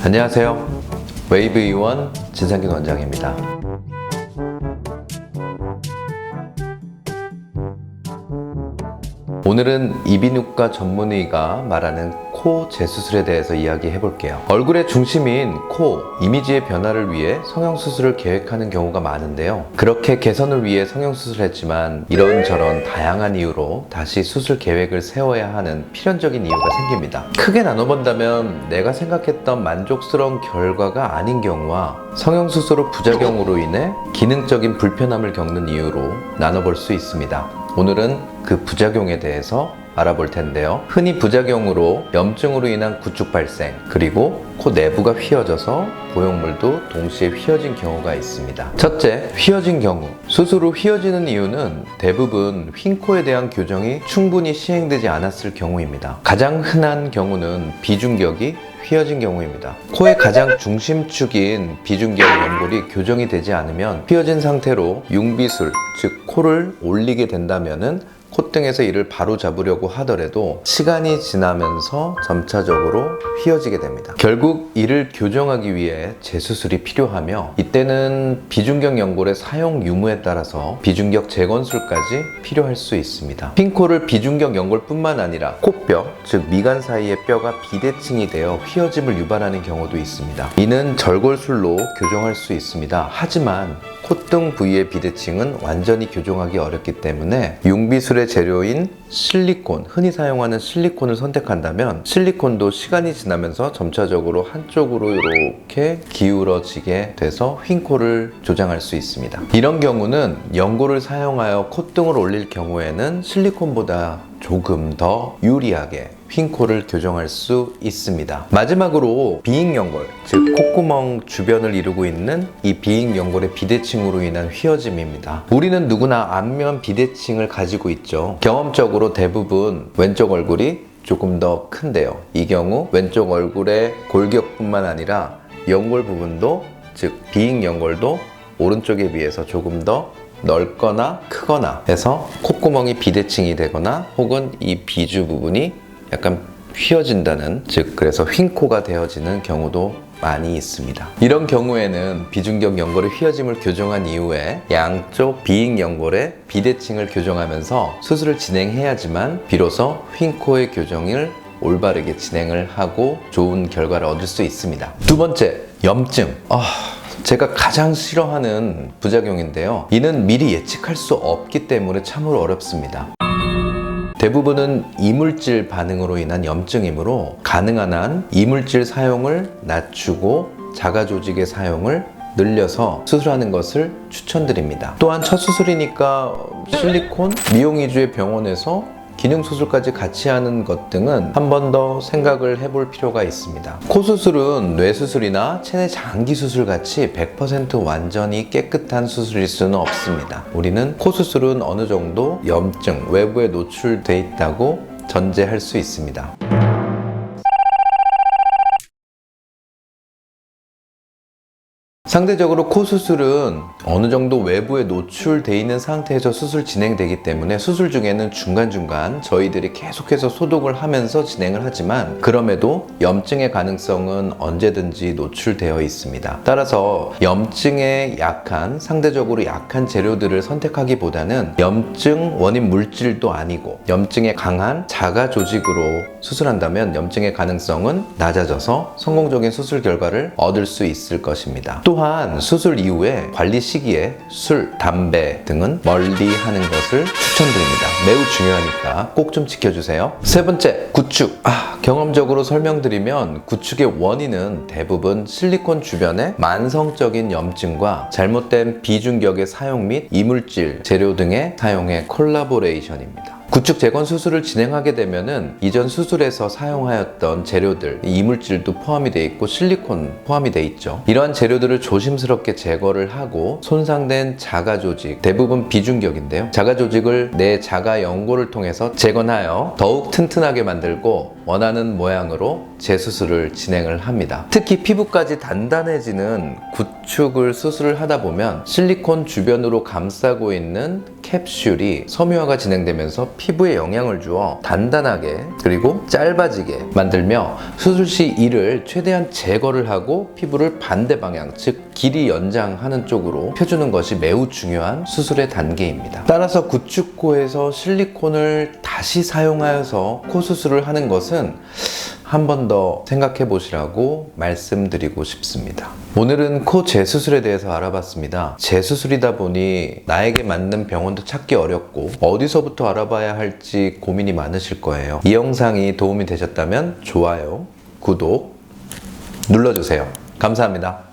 안녕하세요. 웨이브 의원 진상균 원장입니다. 오늘은 이비인후과 전문의가 말하는 코 재수술에 대해서 이야기해 볼게요. 얼굴의 중심인 코 이미지의 변화를 위해 성형수술을 계획하는 경우가 많은데요. 그렇게 개선을 위해 성형수술을 했지만 이런저런 다양한 이유로 다시 수술 계획을 세워야 하는 필연적인 이유가 생깁니다. 크게 나눠본다면 내가 생각했던 만족스러운 결과가 아닌 경우와 성형수술 후 부작용으로 인해 기능적인 불편함을 겪는 이유로 나눠볼 수 있습니다. 오늘은 그 부작용에 대해서 알아볼 텐데요. 흔히 부작용으로 염증으로 인한 구축 발생, 그리고 코 내부가 휘어져서 보형물도 동시에 휘어진 경우가 있습니다. 첫째, 휘어진 경우. 수술 후 휘어지는 이유는 대부분 휜 코에 대한 교정이 충분히 시행되지 않았을 경우입니다. 가장 흔한 경우는 비중격이 휘어진 경우입니다. 코의 가장 중심축인 비중격 연골이 교정이 되지 않으면 휘어진 상태로 융비술, 즉 코를 올리게 된다면은 콧등에서 이를 바로 잡으려고 하더라도 시간이 지나면서 점차적으로 휘어지게 됩니다. 결국 이를 교정하기 위해 재수술이 필요하며, 이때는 비중격 연골의 사용 유무에 따라서 비중격 재건술까지 필요할 수 있습니다. 휜 코를 비중격 연골뿐만 아니라 코뼈, 즉 미간 사이의 뼈가 비대칭이 되어 휘어짐을 유발하는 경우도 있습니다. 이는 절골술로 교정할 수 있습니다. 하지만 콧등 부위의 비대칭은 완전히 교정하기 어렵기 때문에 융비술의 재료인 실리콘, 흔히 사용하는 실리콘을 선택한다면 실리콘도 시간이 지나면서 점차적으로 한쪽으로 이렇게 기울어지게 돼서 휜 코를 조장할 수 있습니다. 이런 경우는 연골을 사용하여 콧등을 올릴 경우에는 실리콘보다 조금 더 유리하게 휜 코를 교정할 수 있습니다. 마지막으로 비익연골, 즉 콧구멍 주변을 이루고 있는 이 비익연골의 비대칭으로 인한 휘어짐입니다. 우리는 누구나 안면 비대칭을 가지고 있죠. 경험적으로 대부분 왼쪽 얼굴이 조금 더 큰데요. 이 경우 왼쪽 얼굴의 골격뿐만 아니라 연골 부분도, 즉 비익연골도 오른쪽에 비해서 조금 더 넓거나 크거나 해서 콧구멍이 비대칭이 되거나 혹은 이 비주 부분이 약간 휘어진다는, 즉 그래서 휜 코가 되어지는 경우도 많이 있습니다. 이런 경우에는 비중격 연골의 휘어짐을 교정한 이후에 양쪽 비익 연골의 비대칭을 교정하면서 수술을 진행해야지만 비로소 휜 코의 교정을 올바르게 진행을 하고 좋은 결과를 얻을 수 있습니다. 두 번째, 염증. 제가 가장 싫어하는 부작용인데요. 이는 미리 예측할 수 없기 때문에 참으로 어렵습니다. 대부분은 이물질 반응으로 인한 염증이므로 가능한 한 이물질 사용을 낮추고 자가 조직의 사용을 늘려서 수술하는 것을 추천드립니다. 또한 첫 수술이니까 실리콘, 미용 위주의 병원에서 기능 수술까지 같이 하는 것 등은 한 번 더 생각을 해볼 필요가 있습니다. 코 수술은 뇌 수술이나 체내 장기 수술 같이 100% 완전히 깨끗한 수술일 수는 없습니다. 우리는 코 수술은 어느 정도 염증, 외부에 노출돼 있다고 전제할 수 있습니다. 상대적으로 코 수술은 어느 정도 외부에 노출되어 있는 상태에서 수술 진행되기 때문에 수술 중에는 중간중간 저희들이 계속해서 소독을 하면서 진행을 하지만, 그럼에도 염증의 가능성은 언제든지 노출되어 있습니다. 따라서 염증에 약한, 상대적으로 약한 재료들을 선택하기보다는 염증 원인 물질도 아니고 염증에 강한 자가 조직으로 수술한다면 염증의 가능성은 낮아져서 성공적인 수술 결과를 얻을 수 있을 것입니다. 또한 수술 이후에 관리 시기에 술, 담배 등은 멀리 하는 것을 추천드립니다. 매우 중요하니까 꼭 좀 지켜주세요. 세 번째, 구축. 경험적으로 설명드리면 구축의 원인은 대부분 실리콘 주변의 만성적인 염증과 잘못된 비중격의 사용 및 이물질, 재료 등의 사용의 콜라보레이션입니다. 구축 재건 수술을 진행하게 되면은 이전 수술에서 사용하였던 재료들, 이물질도 포함이 되어 있고 실리콘 포함이 되어 있죠. 이러한 재료들을 조심스럽게 제거를 하고 손상된 자가 조직, 대부분 비중격인데요. 자가 조직을 내 자가 연골을 통해서 재건하여 더욱 튼튼하게 만들고 원하는 모양으로 재수술을 진행을 합니다. 특히 피부까지 단단해지는 구축을 수술을 하다 보면 실리콘 주변으로 감싸고 있는 캡슐이 섬유화가 진행되면서 피부에 영향을 주어 단단하게 그리고 짧아지게 만들며 수술 시 이를 최대한 제거를 하고 피부를 반대 방향, 즉 길이 연장하는 쪽으로 펴주는 것이 매우 중요한 수술의 단계입니다. 따라서 구축코에서 실리콘을 다시 사용하여서 코 수술을 하는 것은 한 번 더 생각해 보시라고 말씀드리고 싶습니다. 오늘은 코 재수술에 대해서 알아봤습니다. 재수술이다 보니 나에게 맞는 병원도 찾기 어렵고 어디서부터 알아봐야 할지 고민이 많으실 거예요. 이 영상이 도움이 되셨다면 좋아요, 구독 눌러주세요. 감사합니다.